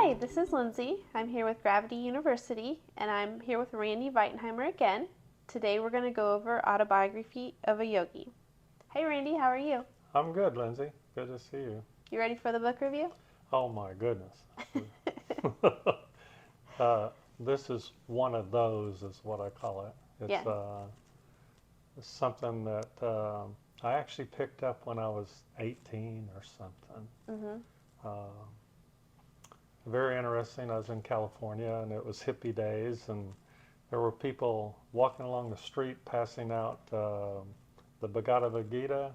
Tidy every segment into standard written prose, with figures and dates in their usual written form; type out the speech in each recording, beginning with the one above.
Hi, this is Lindsay. I'm here with Gravity University, and I'm here with Randy Veitenheimer again. Today we're going to go over Autobiography of a Yogi. Hey Randy, how are you? I'm good, Lindsay. Good to see you. You ready for the book review? Oh my goodness. This is one of those, is what I call it. Yeah. It's something that I actually picked up when I was 18 or something. Mm-hmm. Very interesting. I was in California, and it was hippie days, and there were people walking along the street passing out the Bhagavad Gita.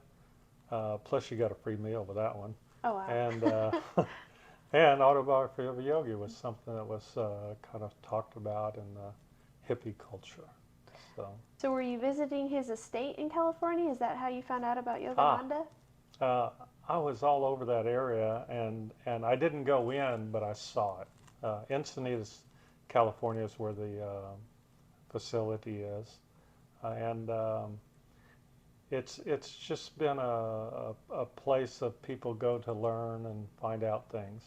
Plus, you got a free meal with that one. Oh wow. And and Autobiography of a Yogi was something that was kind of talked about in the hippie culture. So, So were you visiting his estate in California? Is that how you found out about ah, Yogananda? I was all over that area, and I didn't go in, but I saw it. Encinitas, California is where the facility is, and it's just been a place that people go to learn and find out things.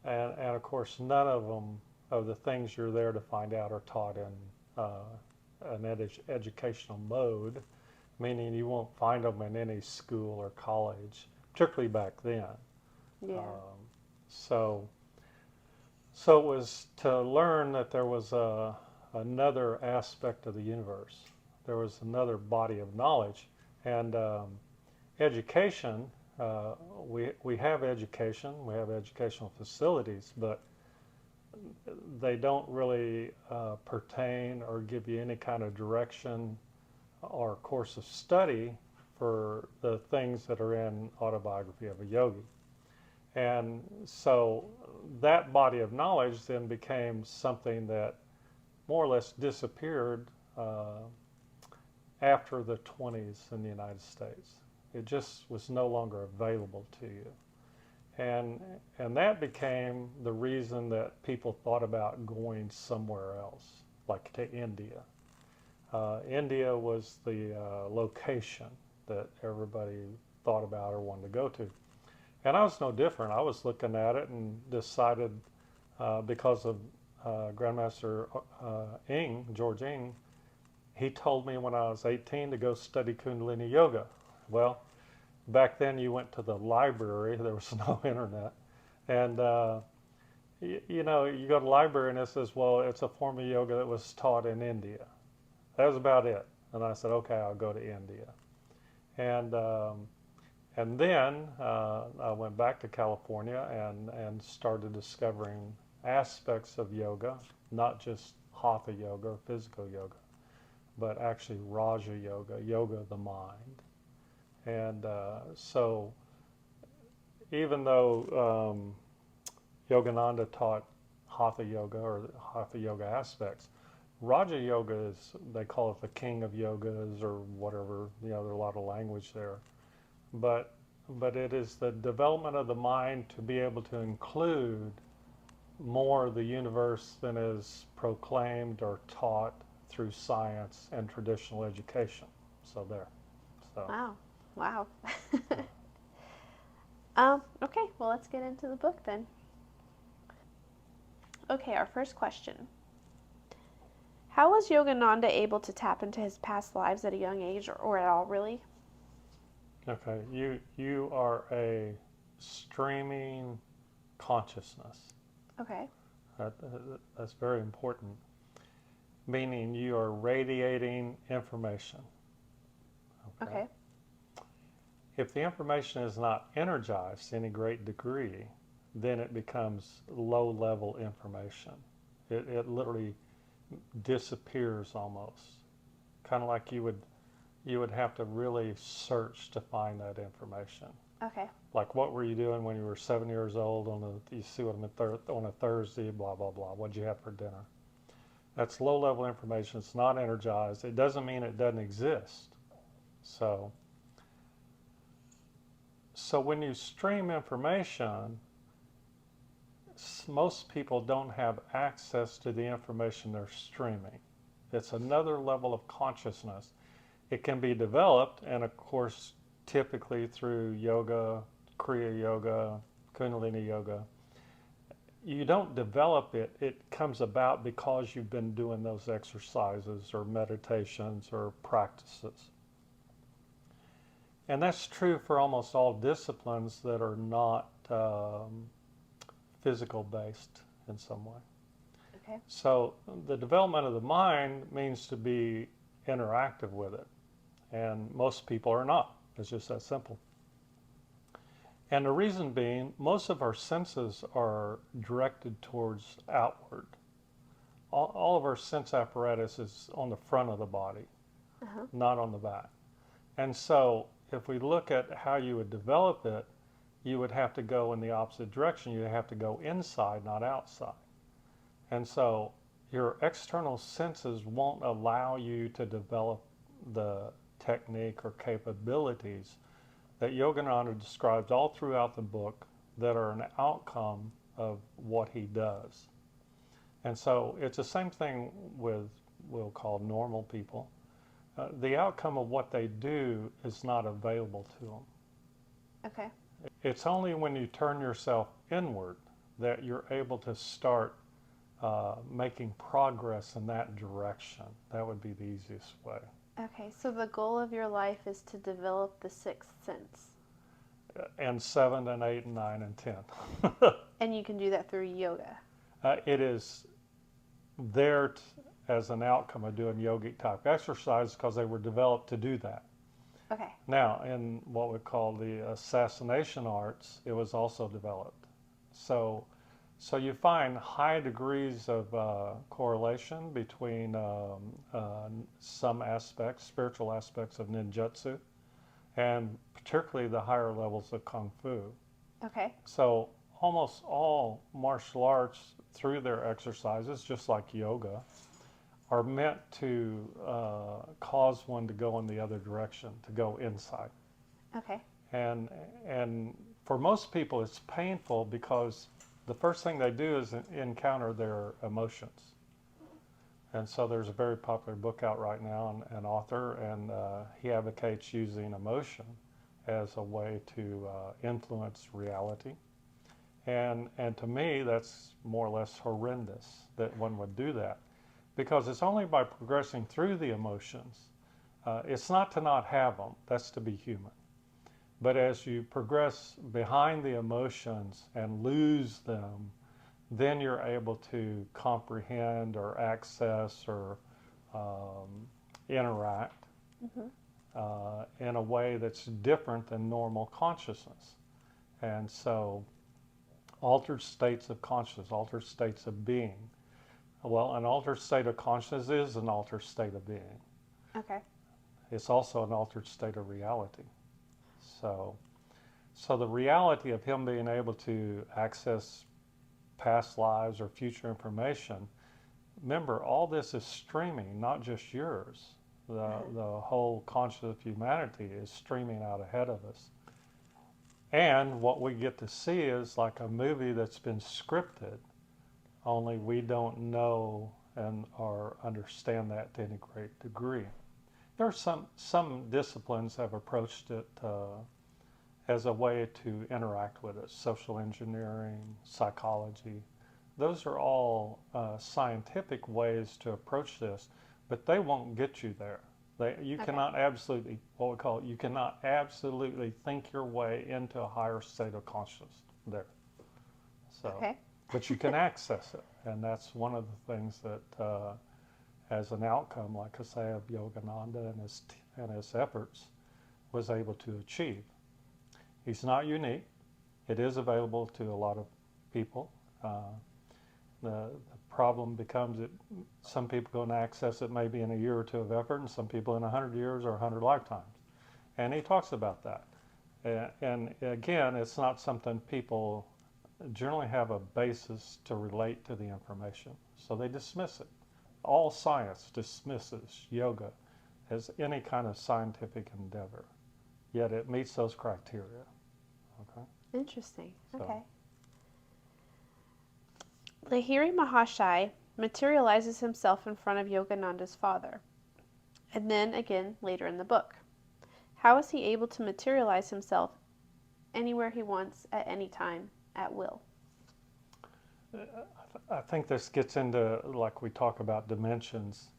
And of course, none of them, of the things you're there to find out, are taught in an educational mode, meaning you won't find them in any school or college, particularly back then. Yeah. So, so it was to learn that there was another aspect of the universe. There was another body of knowledge, and education. We have education. We have educational facilities, but they don't really pertain or give you any kind of direction or course of study for the things that are in Autobiography of a Yogi. And so that body of knowledge then became something that more or less disappeared after the 20s in the United States. It just was no longer available to you. And that became the reason that people thought about going somewhere else, like to India. India was the location that everybody thought about or wanted to go to. And I was no different. I was looking at it and decided, because of Grandmaster George Ng, he told me when I was 18 to go study Kundalini Yoga. Well, back then you went to the library. There was no internet. And, you know, you go to the library and it says, well, it's a form of yoga that was taught in India. That was about it. And I said, okay, I'll go to India. And then I went back to California and started discovering aspects of yoga, not just hatha yoga or physical yoga, but actually Raja yoga, yoga of the mind. And so even though Yogananda taught hatha yoga or hatha yoga aspects, Raja yoga is, they call it the king of yogas or whatever, you know, there's a lot of language there. But it is the development of the mind to be able to include more of the universe than is proclaimed or taught through science and traditional education. So there. So. Wow. Wow. Okay, well, let's get into the book then. Okay, our first question. How was Yogananda able to tap into his past lives at a young age, or at all, really? Okay, you are a streaming consciousness. Okay. That's very important, meaning you are radiating information. Okay. If the information is not energized to any great degree, then it becomes low-level information. It literally disappears almost, kind of like you would have to really search to find that information. Okay. Like, what were you doing when you were 7 years old you see what I'm on a Thursday, blah, blah, blah. What'd you have for dinner? That's low-level information. It's not energized. It doesn't mean it doesn't exist. So when you stream information, most people don't have access to the information they're streaming. It's another level of consciousness. It can be developed, and of course, typically through yoga, Kriya yoga, Kundalini yoga, you don't develop it. It comes about because you've been doing those exercises or meditations or practices. And that's true for almost all disciplines that are not physical based in some way. Okay. So the development of the mind means to be interactive with it. And most people are not. It's just that simple. And the reason being, most of our senses are directed towards outward. All of our sense apparatus is on the front of the body, not on the back. And so if we look at how you would develop it, you would have to go in the opposite direction. You'd have to go inside, not outside. And so your external senses won't allow you to develop the technique or capabilities that Yogananda describes all throughout the book that are an outcome of what he does. And so it's the same thing with, we'll call normal people. The outcome of what they do is not available to them. Okay. It's only when you turn yourself inward that you're able to start making progress in that direction. That would be the easiest way. Okay, so the goal of your life is to develop the sixth sense. And 7 and 8 and 9 and 10. And you can do that through yoga. It is there as an outcome of doing yogic type exercise because they were developed to do that. Okay. Now, in what we call the assassination arts, it was also developed. So you find high degrees of correlation between some aspects, spiritual aspects of ninjutsu, and particularly the higher levels of kung fu. Okay. So almost all martial arts, through their exercises, just like yoga, are meant to cause one to go in the other direction, to go inside. Okay. And for most people, it's painful because the first thing they do is encounter their emotions. And so there's a very popular book out right now, an author, and he advocates using emotion as a way to influence reality. And to me, that's more or less horrendous that one would do that, because it's only by progressing through the emotions. It's not to not have them, that's to be human. But as you progress behind the emotions and lose them, then you're able to comprehend or access or interact in a way that's different than normal consciousness. And so altered states of consciousness, altered states of being. Well, an altered state of consciousness is an altered state of being. Okay. It's also an altered state of reality. So the reality of him being able to access past lives or future information, remember, all this is streaming, not just yours. The whole consciousness of humanity is streaming out ahead of us. And what we get to see is like a movie that's been scripted, only we don't know and or understand that to any great degree. There are some disciplines have approached it as a way to interact with it. Social engineering, psychology. Those are all scientific ways to approach this, but they won't get you there. You cannot absolutely, what we call it, you cannot absolutely think your way into a higher state of consciousness there. So, but you can access it, and that's one of the things that as an outcome, like I say, of Yogananda and his efforts, was able to achieve. He's not unique. It is available to a lot of people. The problem becomes that some people go and access it maybe in a year or two of effort, and some people in 100 years or 100 lifetimes. And he talks about that. And again, it's not something people generally have a basis to relate to the information, so they dismiss it. All science dismisses yoga as any kind of scientific endeavor, yet it meets those criteria. Okay. Interesting. So. Okay. Lahiri Mahashai materializes himself in front of Yogananda's father, and then again later in the book. How is he able to materialize himself anywhere he wants at any time, at will? I think this gets into, like we talk about dimensions.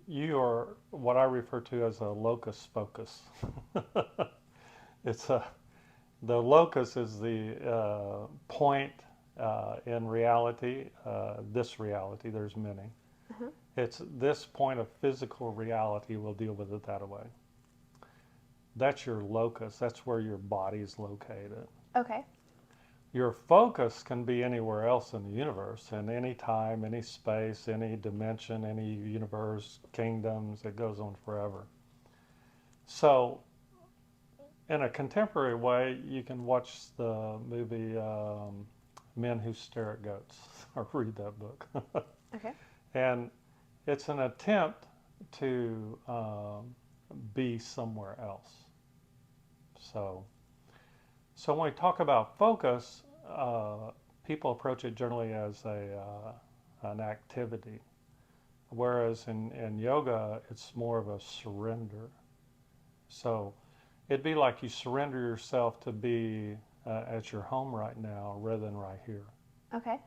You are what I refer to as a locus focus. It's a The locus is the point in reality, this reality, there's many. Uh-huh. It's this point of physical reality, we'll deal with it that way. That's your locus, that's where your body is located. Okay. Your focus can be anywhere else in the universe, in any time, any space, any dimension, any universe, kingdoms, it goes on forever. So in a contemporary way, you can watch the movie Men Who Stare at Goats, or read that book. Okay. And it's an attempt to be somewhere else. So when we talk about focus, people approach it generally as an activity, whereas in yoga, it's more of a surrender. So it'd be like you surrender yourself to be at your home right now rather than right here. Okay.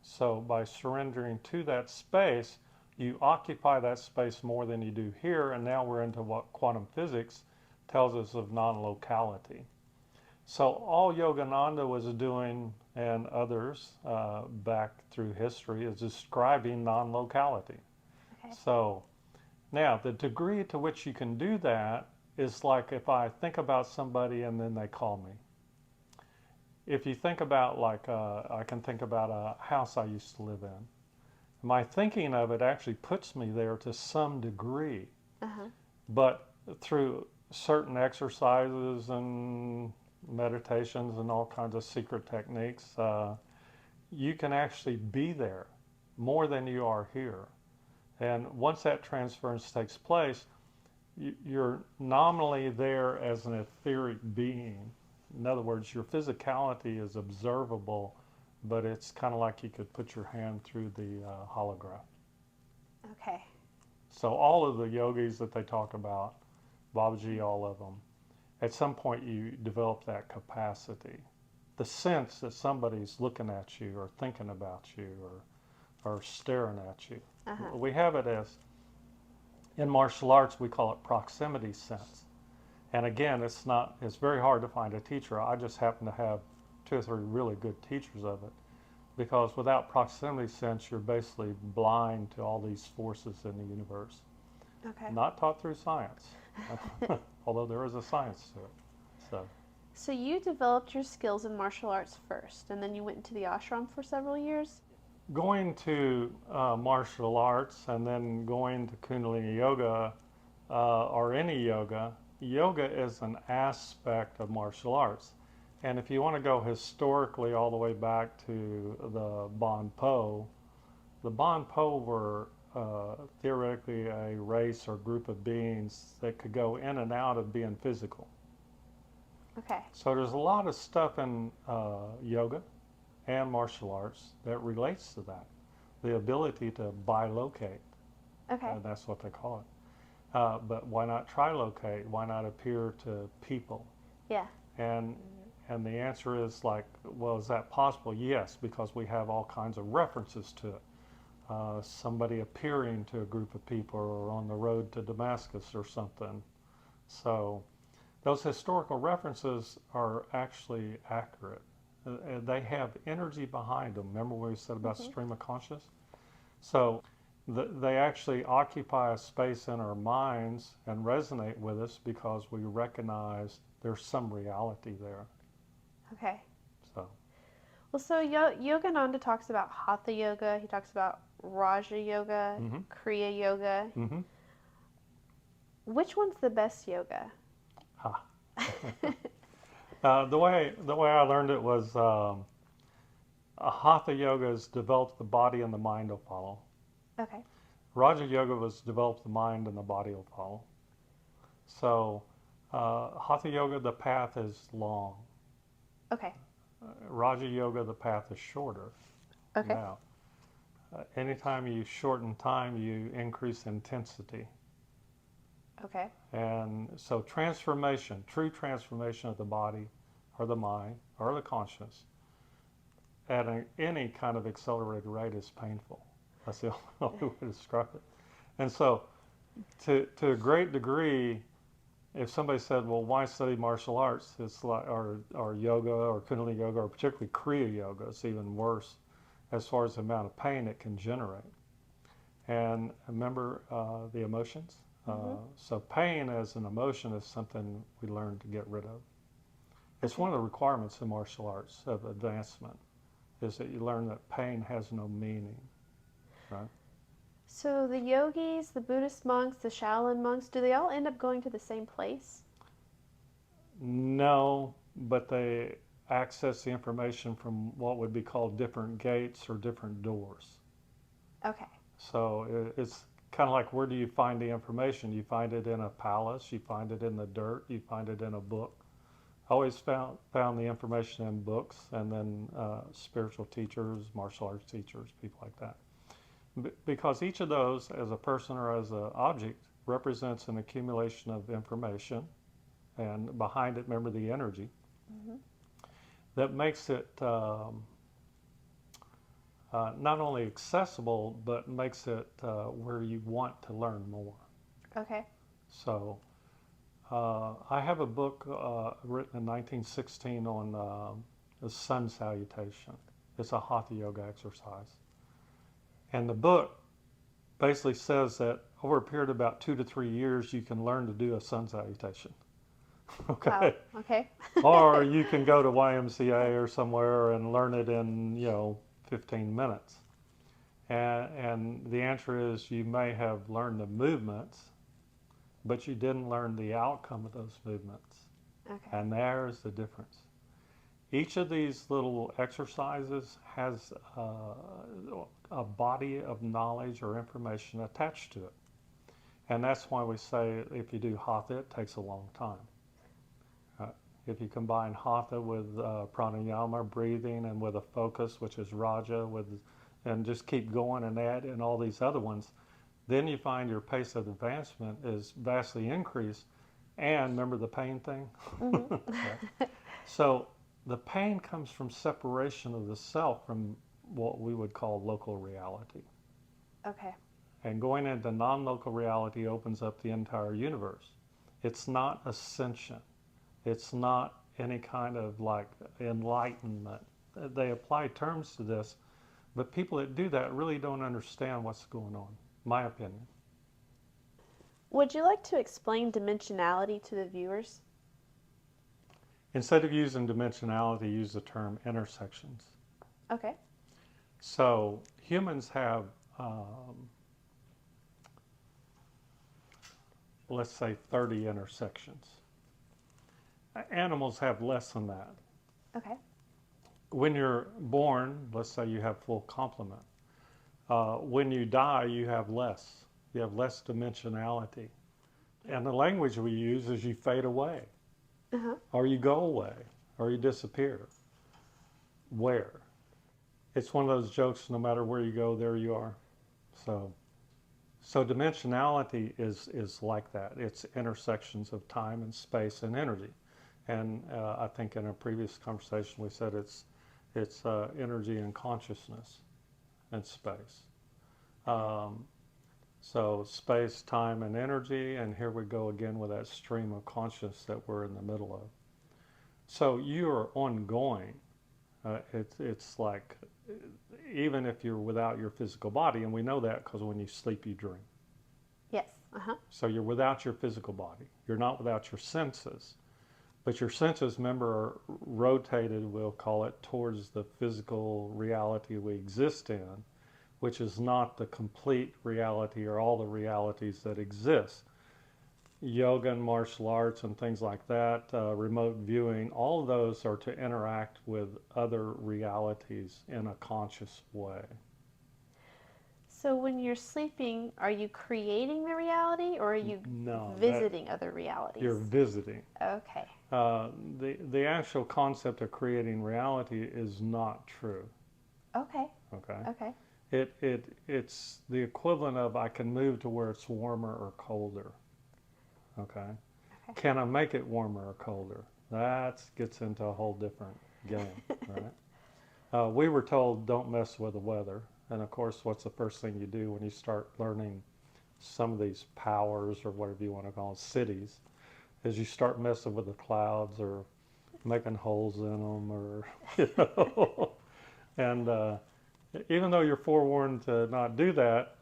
So by surrendering to that space, you occupy that space more than you do here, and now we're into what quantum physics tells us of non-locality. So all Yogananda was doing, and others back through history, is describing non-locality. Okay. So now the degree to which you can do that is like if I think about somebody and then they call me. If you think about, like, I can think about a house I used to live in. My thinking of it actually puts me there to some degree. Uh-huh. But through certain exercises and meditations and all kinds of secret techniques, you can actually be there more than you are here. And once that transference takes place, you're nominally there as an etheric being. In other words, your physicality is observable, but it's kind of like you could put your hand through the holograph. Okay. So all of the yogis that they talk about, Babaji, all of them, at some point you develop that capacity. The sense that somebody's looking at you or thinking about you or staring at you. Uh-huh. We have it as, in martial arts, we call it proximity sense. And again, it's very hard to find a teacher. I just happen to have 2 or 3 really good teachers of it. Because without proximity sense, you're basically blind to all these forces in the universe. Okay. Not taught through science, although there is a science to it. So you developed your skills in martial arts first, and then you went into the ashram for several years? Going to martial arts and then going to Kundalini Yoga or any yoga, yoga is an aspect of martial arts. And if you want to go historically all the way back to the Bon Po, the Bon Po were theoretically a race or group of beings that could go in and out of being physical. Okay. So there's a lot of stuff in yoga and martial arts that relates to that. The ability to bilocate. Okay. That's what they call it. But why not trilocate? Why not appear to people? Yeah. And the answer is like, well, is that possible? Yes, because we have all kinds of references to it. Somebody appearing to a group of people or on the road to Damascus or something. So those historical references are actually accurate. They have energy behind them. Remember what we said about stream of consciousness? So they actually occupy a space in our minds and resonate with us because we recognize there's some reality there. Okay. So. Well, so Yogananda talks about Hatha Yoga. He talks about Raja Yoga, Kriya Yoga. Mm-hmm. Which one's the best yoga? The way I learned it was Hatha Yoga is developed the body and the mind will follow. Okay. Raja Yoga was developed the mind and the body will follow. So Hatha Yoga, the path is long. Okay. Raja Yoga, the path is shorter. Okay. Now, anytime you shorten time, you increase intensity. Okay. And so transformation, true transformation of the body or the mind or the consciousness any kind of accelerated rate is painful. That's the only way to describe it. And so, to a great degree, if somebody said, well, why study martial arts? It's like, or yoga or Kundalini yoga, or particularly Kriya yoga, it's even worse as far as the amount of pain it can generate. And remember the emotions? So pain as an emotion is something we learn to get rid of. It's one of the requirements in martial arts of advancement, is that you learn that pain has no meaning, right? So the yogis, the Buddhist monks, the Shaolin monks, do they all end up going to the same place? No, but they access the information from what would be called different gates or different doors. Okay. So it's kind of like, where do you find the information? You find it in a palace, you find it in the dirt, you find it in a book. I always found the information in books, and then spiritual teachers, martial arts teachers, people like that. Because each of those, as a person or as an object, represents an accumulation of information, and behind it, remember the energy, that makes it not only accessible, but makes it where you want to learn more. Okay. So I have a book written in 1916 on the sun salutation. It's a hatha yoga exercise. And the book basically says that over a period of about 2 to 3 years, you can learn to do a sun salutation. Okay. Oh, okay. Or you can go to YMCA or somewhere and learn it in, 15 minutes. And the answer is, you may have learned the movements, but you didn't learn the outcome of those movements. Okay. And there's the difference. Each of these little exercises has a body of knowledge or information attached to it. And that's why we say, if you do hatha, it takes a long time. If you combine hatha with pranayama, breathing, and with a focus, which is raja, and just keep going and add in all these other ones, then you find your pace of advancement is vastly increased. And remember the pain thing? Right. So the pain comes from separation of the self from what we would call local reality. Okay. And going into non-local reality opens up the entire universe. It's not ascension. It's not any kind of like enlightenment. They apply terms to this, but people that do that really don't understand what's going on, my opinion. Would you like to explain dimensionality to the viewers? Instead of using dimensionality, use the term intersections. Okay. So humans have, let's say, 30 intersections. Animals have less than that. Okay. When you're born, let's say you have full complement. When you die, you have less. You have less dimensionality. And the language we use is you fade away, or you go away, or you disappear. Where? It's one of those jokes, no matter where you go, there you are. So dimensionality is like that. It's intersections of time and space and energy. And I think in a previous conversation we said it's energy and consciousness and space. So space, time, and energy, and here we go again with that stream of consciousness that we're in the middle of. So you're ongoing. It's like, even if you're without your physical body, and we know that because when you sleep, you dream. Yes. So you're without your physical body. You're not without your senses. But your senses, remember, are rotated, we'll call it, towards the physical reality we exist in, which is not the complete reality or all the realities that exist. Yoga and martial arts and things like that, remote viewing, all of those are to interact with other realities in a conscious way. So when you're sleeping, are you creating the reality, or are you visiting other realities? You're visiting. Okay. The actual concept of creating reality is not true. Okay. Okay. Okay. It's the equivalent of, I can move to where it's warmer or colder. Okay. Can I make it warmer or colder? That gets into a whole different game, right? We were told don't mess with the weather. And of course, what's the first thing you do when you start learning some of these powers or whatever you want to call them, cities, is you start messing with the clouds or making holes in them or, you know. And even though you're forewarned to not do that,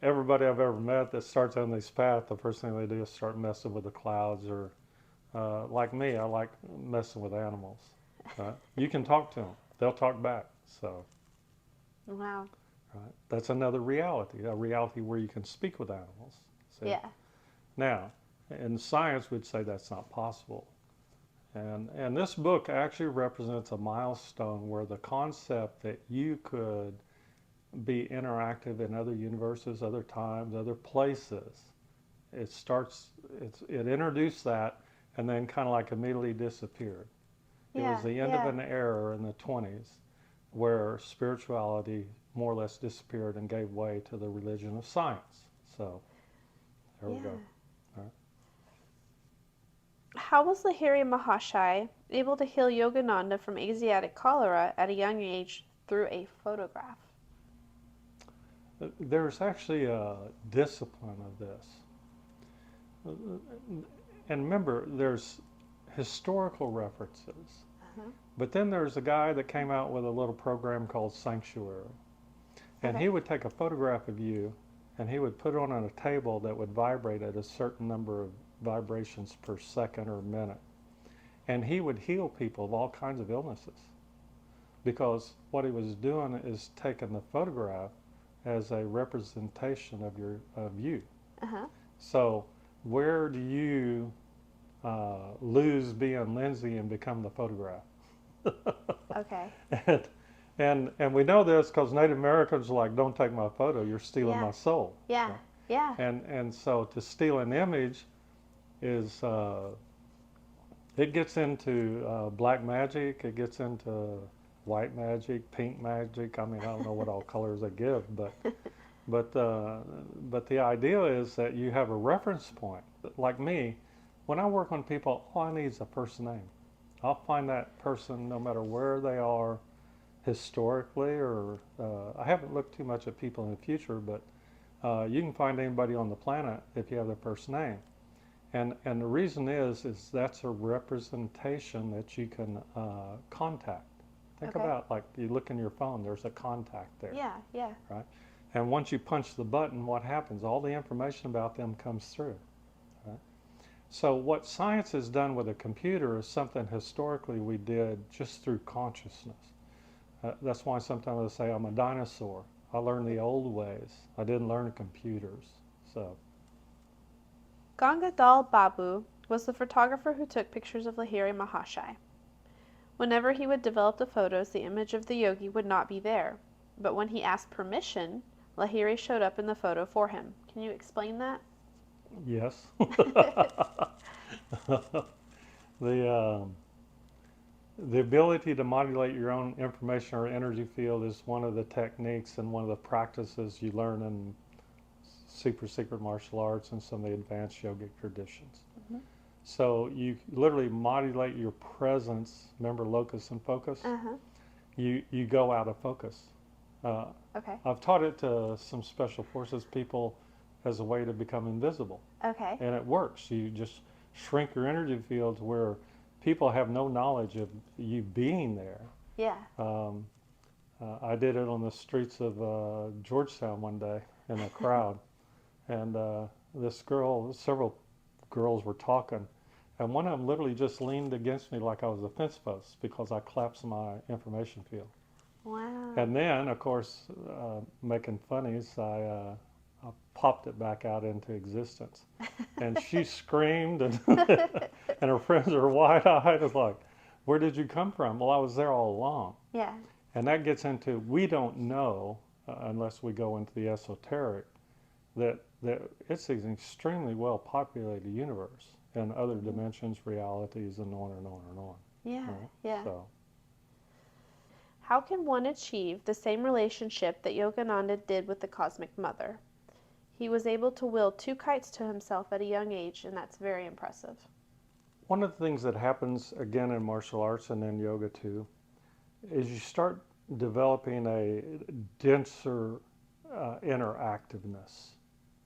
everybody I've ever met that starts on this path, the first thing they do is start messing with the clouds or like me, I like messing with animals. You can talk to them. They'll talk back. So, Wow. right, that's another reality, a reality where you can speak with animals. See? Yeah. Now, in science, we'd say that's not possible. And this book actually represents a milestone where the concept that you could be interactive in other universes, other times, other places, it introduced that and then kind of like immediately disappeared. It Yeah. was the end of an era in the 20s where spirituality more or less disappeared and gave way to the religion of science. So there we go. All right. How was Lahiri Mahashai able to heal Yogananda from Asiatic cholera at a young age through a photograph? There's actually a discipline of this. And remember, there's historical references. Uh-huh. But then there's a guy that came out with a little program called Sanctuary. And Okay. he would take a photograph of you and he would put it on a table that would vibrate at a certain number of vibrations per second or minute. And he would heal people of all kinds of illnesses. Because what he was doing is taking the photograph as a representation of you. Uh-huh. So where do you lose being Lindsey and become the photograph? Okay. And we know this because Native Americans are like, don't take my photo, you're stealing Yeah. my soul. Yeah. Right? Yeah. And so to steal an image is, it gets into black magic, it gets into white magic, pink magic. I mean, I don't know what all colors they give, but the idea is that you have a reference point. Like me, when I work on people, all I need is a first name. I'll find that person no matter where they are historically, or I haven't looked too much at people in the future, but you can find anybody on the planet if you have their first name. And the reason is that's a representation that you can contact. Think Okay. about, like, you look in your phone, there's a contact there. Yeah. Yeah. Right? And once you punch the button, what happens? All the information about them comes through. Right? So what science has done with a computer is something historically we did just through consciousness. That's why sometimes I say I'm a dinosaur. I learned the old ways. I didn't learn computers. So. Gangadhar Babu was the photographer who took pictures of Lahiri Mahashai. Whenever he would develop the photos, the image of the yogi would not be there. But when he asked permission, Lahiri showed up in the photo for him. Can you explain that? Yes. The ability to modulate your own information or energy field is one of the techniques and one of the practices you learn in super secret martial arts and some of the advanced yogic traditions. Mm-hmm. So you literally modulate your presence. Remember locus and focus? Uh-huh. You go out of focus. Okay. I've taught it to some special forces people as a way to become invisible. Okay. And it works. You just shrink your energy field to where people have no knowledge of you being there. Yeah. I did it on the streets of Georgetown one day in a crowd. And this girl, several girls were talking. And one of them literally just leaned against me like I was a fence post because I collapsed my information field. Wow. And then, of course, making funnies, I popped it back out into existence. And she screamed, and, and her friends are wide-eyed. It's like, where did you come from? Well, I was there all along. Yeah. And that gets into, we don't know, unless we go into the esoteric, that it's an extremely well-populated universe and other dimensions, realities, and on and on and on. Yeah. Right? Yeah. So. How can one achieve the same relationship that Yogananda did with the Cosmic Mother? He was able to will 2 kites to himself at a young age, and that's very impressive. One of the things that happens, again, in martial arts and in yoga too, is you start developing a denser interactiveness.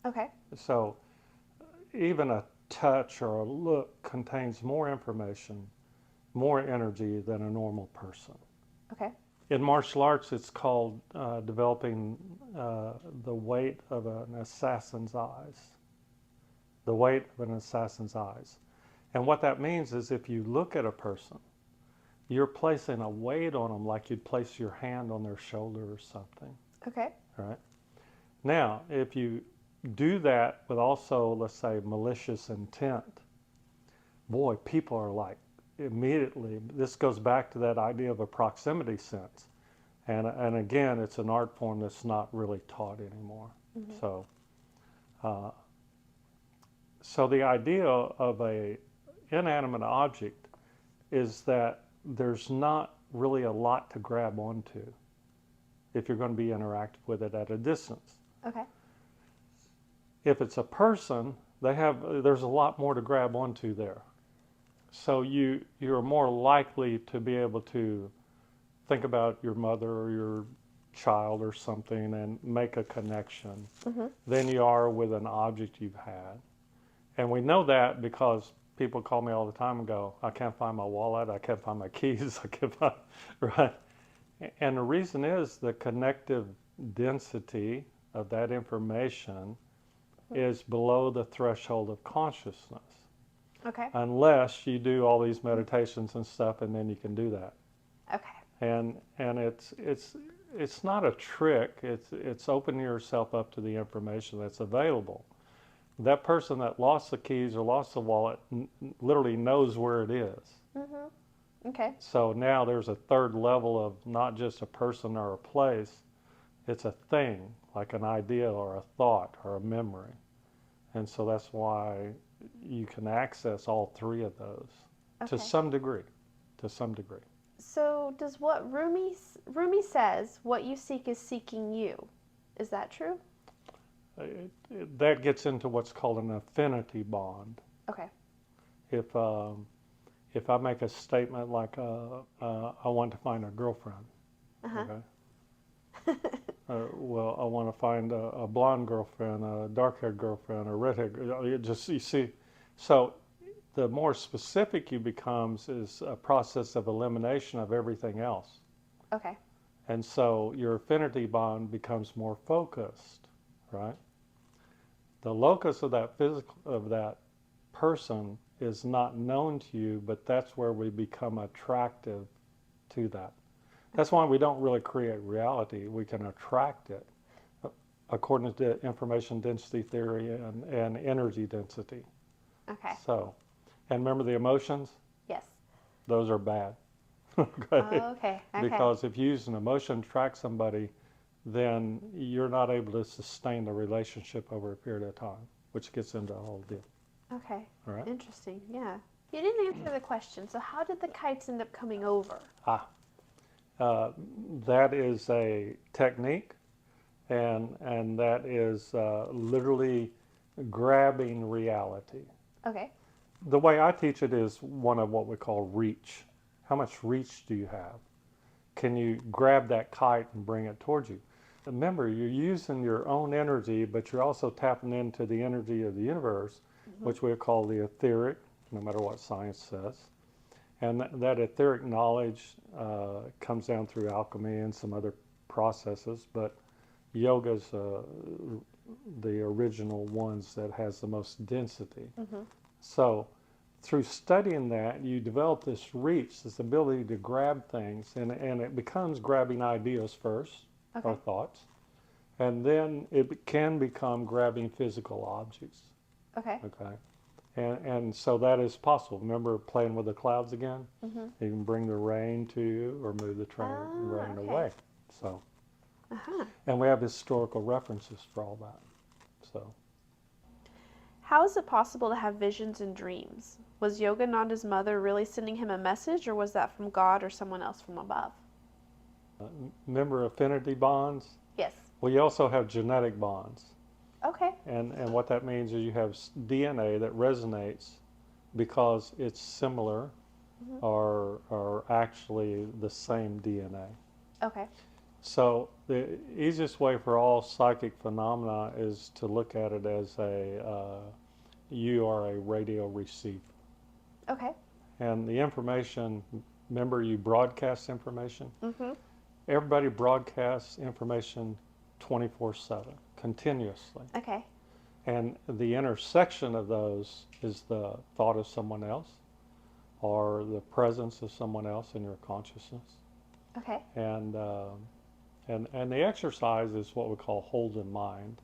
Okay. So even a touch or a look contains more information, more energy than a normal person. Okay. In martial arts, it's called developing the weight of an assassin's eyes. The weight of an assassin's eyes. And what that means is if you look at a person, you're placing a weight on them like you'd place your hand on their shoulder or something. Okay. Right? Now, if you do that with also, let's say, malicious intent, boy, people are like immediately, this goes back to that idea of a proximity sense. And again, it's an art form that's not really taught anymore. Mm-hmm. So the idea of a inanimate object is that there's not really a lot to grab onto if you're going to be interactive with it at a distance. Okay. If it's a person, there's a lot more to grab onto there. So you're more likely to be able to think about your mother or your child or something and make a connection than you are with an object you've had. And we know that because people call me all the time and go, I can't find my wallet, I can't find my keys, I can't find, right? And the reason is the connective density of that information is below the threshold of consciousness. Okay. Unless you do all these meditations and stuff, and then you can do that. Okay. And it's not a trick. It's opening yourself up to the information that's available. That person that lost the keys or lost the wallet literally knows where it is. Mm-hmm. Okay. So now there's a third level of not just a person or a place. It's a thing, like an idea or a thought or a memory. And so that's why you can access all three of those to some degree. So does what Rumi says, what you seek is seeking you, is that true? That gets into what's called an affinity bond. Okay. If I make a statement like, I want to find a girlfriend, okay? Well, I want to find a blonde girlfriend, a dark-haired girlfriend, a redhead. You see, so the more specific you becomes is a process of elimination of everything else. Okay. And so your affinity bond becomes more focused, right? The locus of that person is not known to you, but that's where we become attractive to that. That's why we don't really create reality. We can attract it according to information density theory and energy density. Okay. So, and remember the emotions? Yes. Those are bad. Okay? Oh, okay. Because if you use an emotion to attract somebody, then you're not able to sustain the relationship over a period of time, which gets into a whole deal. Okay. All right? Interesting. Yeah. You didn't answer the question. So how did the kites end up coming over? That is a technique, and that is literally grabbing reality. Okay. The way I teach it is one of what we call reach. How much reach do you have? Can you grab that kite and bring it towards you? Remember, you're using your own energy, but you're also tapping into the energy of the universe, which we call the etheric, no matter what science says. And that etheric knowledge comes down through alchemy and some other processes, but yoga's the original ones that has the most density. So through studying that, you develop this reach, this ability to grab things, and it becomes grabbing ideas first, or thoughts, and then it can become grabbing physical objects. Okay. And so that is possible. Remember playing with the clouds again? You can bring the rain to you or move the rain away. So, and we have historical references for all that. So, how is it possible to have visions and dreams? Was Yogananda's mother really sending him a message, or was that from God or someone else from above? remember affinity bonds? Yes. Well, you also have genetic bonds. Okay. And what that means is you have DNA that resonates because it's similar or actually the same DNA. Okay. So the easiest way for all psychic phenomena is to look at it as you are a radio receiver. Okay. And the information, remember you broadcast information? Mm-hmm. Everybody broadcasts information 24/7, continuously. Okay. And the intersection of those is the thought of someone else or the presence of someone else in your consciousness. Okay. And the exercise is what we call hold in mind.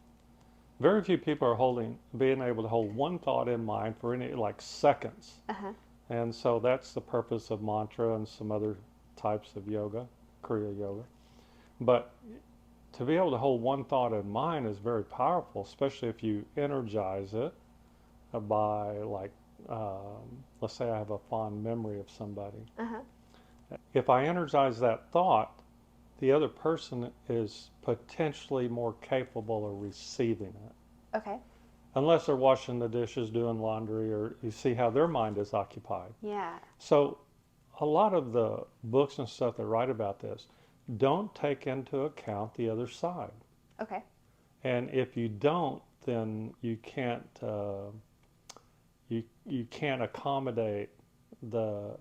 Very few people are being able to hold one thought in mind for any like seconds. Uh-huh. And so that's the purpose of mantra and some other types of yoga, Kriya yoga. But to be able to hold one thought in mind is very powerful, especially if you energize it by like, let's say I have a fond memory of somebody. Uh-huh. If I energize that thought, the other person is potentially more capable of receiving it. Okay. Unless they're washing the dishes, doing laundry, or you see how their mind is occupied. Yeah. So a lot of the books and stuff that write about this don't take into account the other side. Okay. And if you don't, then you can't you can't accommodate the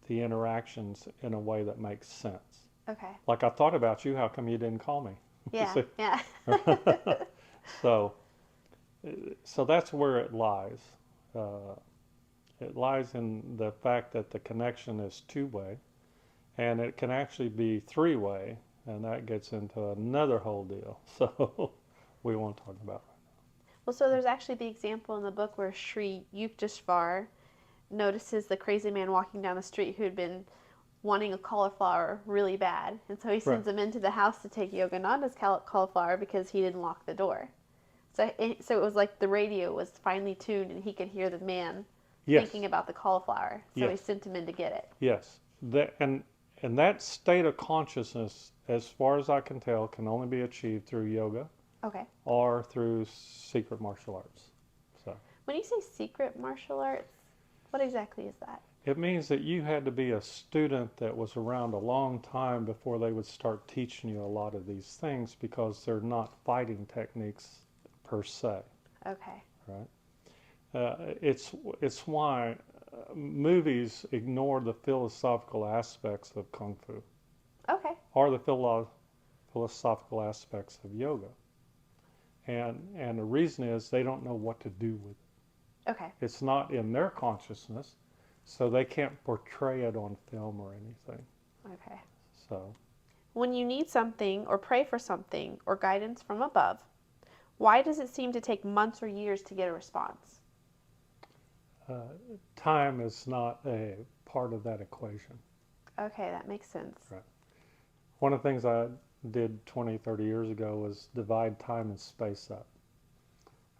interactions in a way that makes sense. Okay. Like I thought about you, how come you didn't call me? Yeah. Yeah. So that's where it lies. It lies in the fact that the connection is two-way, and it can actually be three-way, and that gets into another whole deal. So we won't talk about it. Well, so there's actually the example in the book where Sri Yukteswar notices the crazy man walking down the street who had been wanting a cauliflower really bad. And so he sends him into the house to take Yogananda's cauliflower because he didn't lock the door. So it was like the radio was finely tuned and he could hear the man thinking about the cauliflower. So he sent him in to get it. Yes. And that state of consciousness, as far as I can tell, can only be achieved through yoga. Okay. Or through secret martial arts. So when you say secret martial arts, what exactly is that? It means that you had to be a student that was around a long time before they would start teaching you a lot of these things, because they're not fighting techniques per se. Okay. Right? It's why movies ignore the philosophical aspects of Kung Fu. Okay. Or the philosophical aspects of yoga. And the reason is they don't know what to do with it. Okay. It's not in their consciousness, so they can't portray it on film or anything. Okay. So, when you need something or pray for something or guidance from above, why does it seem to take months or years to get a response? time is not a part of that equation. Okay, that makes sense. Right. One of the things I did 20, 30 years ago was divide time and space up.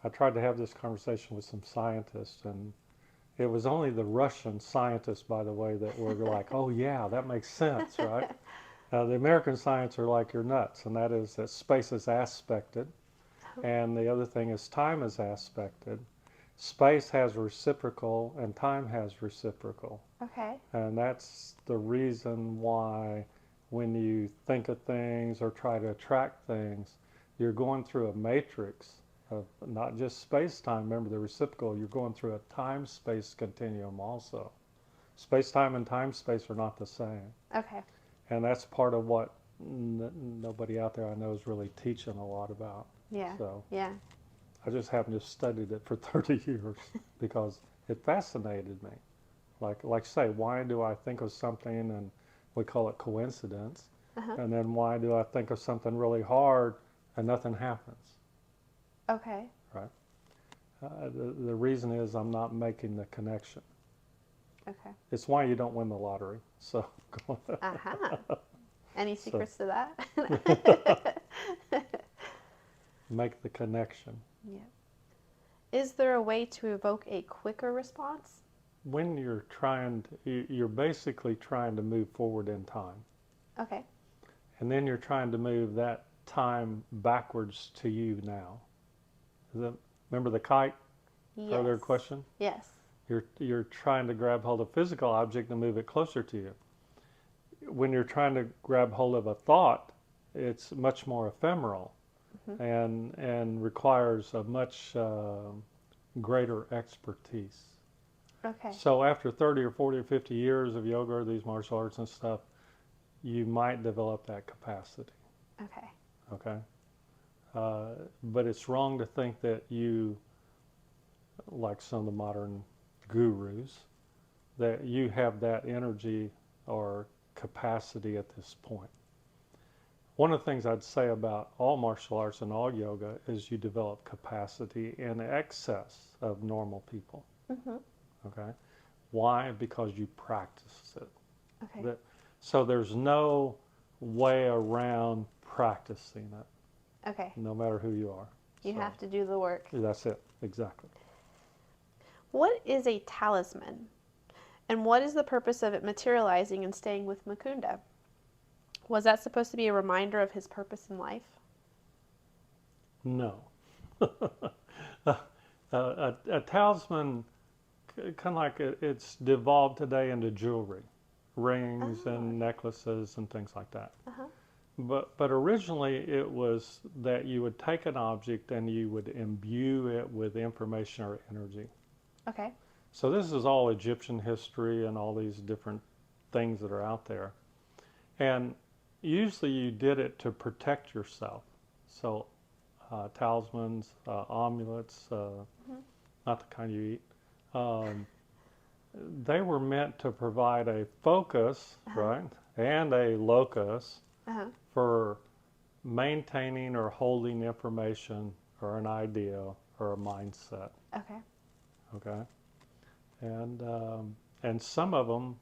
I tried to have this conversation with some scientists, and it was only the Russian scientists, by the way, that were like, oh yeah, that makes sense, right? The American scientists are like, you're nuts, and that is that space is aspected, and the other thing is time is aspected. Space has reciprocal, and time has reciprocal. Okay. And that's the reason why when you think of things or try to attract things, you're going through a matrix of not just space-time. Remember the reciprocal, you're going through a time-space continuum also. Space-time and time-space are not the same. Okay. And that's part of what nobody out there I know is really teaching a lot about. Yeah. So yeah. I just happened to studied it for 30 years because it fascinated me. Like say, why do I think of something and we call it coincidence, and then why do I think of something really hard and nothing happens? Okay. Right. The reason is I'm not making the connection. Okay. It's why you don't win the lottery. So. Any secrets to that? Make the connection. Yeah. Is there a way to evoke a quicker response? When you're basically trying to move forward in time. Okay. And then you're trying to move that time backwards to you now. Remember the kite? Yes. Earlier question? Yes. You're trying to grab hold of a physical object and move it closer to you. when you're trying to grab hold of a thought, it's much more ephemeral Mm-hmm. and requires a much greater expertise. Okay. So after 30 or 40 or 50 years of yoga or these martial arts and stuff, you might develop that capacity. Okay. Okay? But it's wrong to think that you, like some of the modern gurus, that you have that energy or capacity at this point. One of the things I'd say about all martial arts and all yoga is you develop capacity in excess of normal people. Mm-hmm. Okay? Why? Because you practice it. Okay. So there's no way around practicing it, Okay. no matter who you are. You So have to do the work. that's it, exactly. What is a talisman? And what is the purpose of it materializing and staying with Mukunda? Was that supposed to be a reminder of his purpose in life? No. A talisman, kind of like it's devolved today into jewelry, rings and necklaces and things like that. Uh-huh. But originally it was that you would take an object and you would imbue it with information or energy. Okay. So this is all Egyptian history and all these different things that are out there. And usually you did it to protect yourself. So talismans, amulets, not the kind you eat, they were meant to provide a focus, right, and a locus for maintaining or holding information or an idea or a mindset. Okay. Okay, and some of them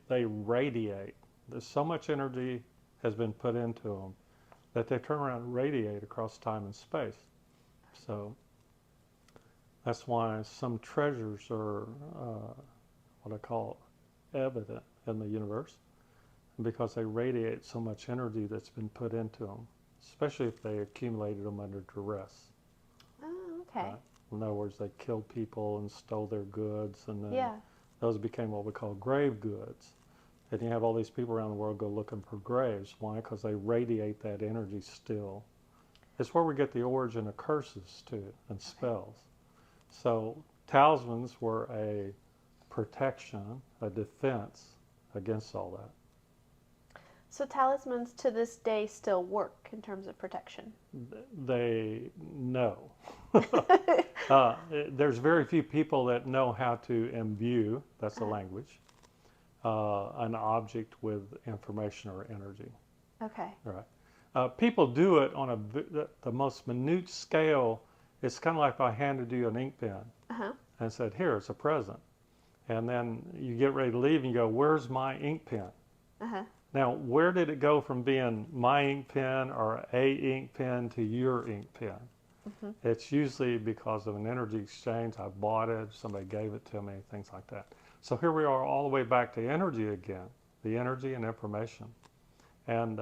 they radiate. There's so much energy has been put into them that they turn around and radiate across time and space. So that's why some treasures are what I call evident in the universe, because they radiate so much energy that's been put into them, especially if they accumulated them under duress. Oh, okay. In other words, they killed people and stole their goods, and then Yeah. those became what we call grave goods. And you have all these people around the world go looking for graves. Why? Because they radiate that energy still. It's where we get the origin of curses, too, and spells. So talismans were a protection, a defense against all that. So talismans to this day still work in terms of protection? They know. There's very few people that know how to imbue, that's the language, an object with information or energy. Okay. Right. People do it on the most minute scale. It's kind of like if I handed you an ink pen and said, "Here, it's a present." And then you get ready to leave and you go, "Where's my ink pen?" Now, where did it go from being my ink pen or a ink pen to your ink pen? It's usually because of an energy exchange. I bought it, somebody gave it to me, things like that. So here we are all the way back to energy again, the energy and information. And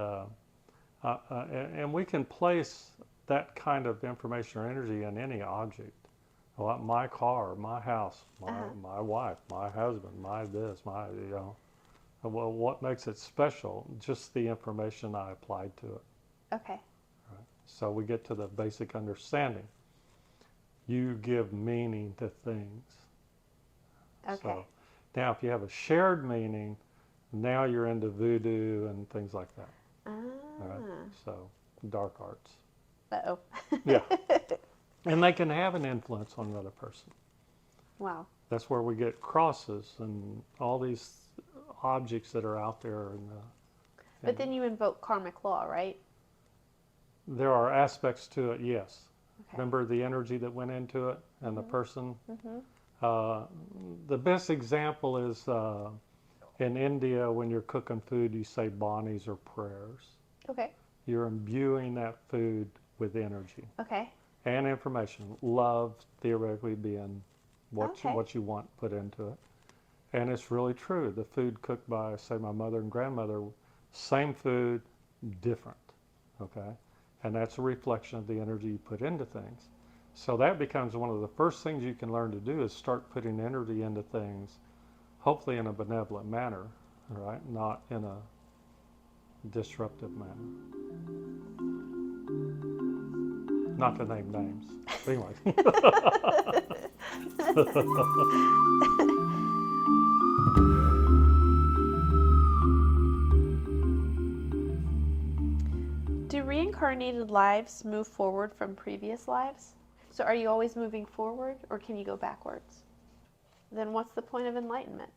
we can place that kind of information or energy in any object. Well, my car, my house, my wife, my husband, my this, my, well, what makes it special? Just the information I applied to it. Okay. Right. So we get to the basic understanding. You give meaning to things. Okay. So, now, if you have a shared meaning, now you're into voodoo and things like that. All right? So, dark arts. Uh-oh. Yeah. And they can have an influence on another person. Wow. That's where we get crosses and all these objects that are out there. But then you invoke karmic law, right? There are aspects to it, yes. Okay. Remember the energy that went into it and the person? The best example is in India, when you're cooking food, you say banis or prayers. Okay. You're imbuing that food with energy Okay. and information. Love theoretically being what you want put into it. And it's really true. The food cooked by, say, my mother and grandmother, same food, different. Okay? And that's a reflection of the energy you put into things. So that becomes one of the first things you can learn to do is start putting energy into things, hopefully in a benevolent manner, right? Not in a disruptive manner. Not to name names. But anyway. Do reincarnated lives move forward from previous lives? So are you always moving forward, or can you go backwards? Then what's the point of enlightenment?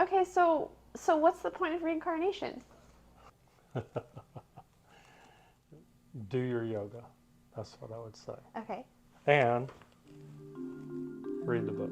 Okay, so what's the point of reincarnation? Do your yoga. That's what I would say. Okay. And read the book.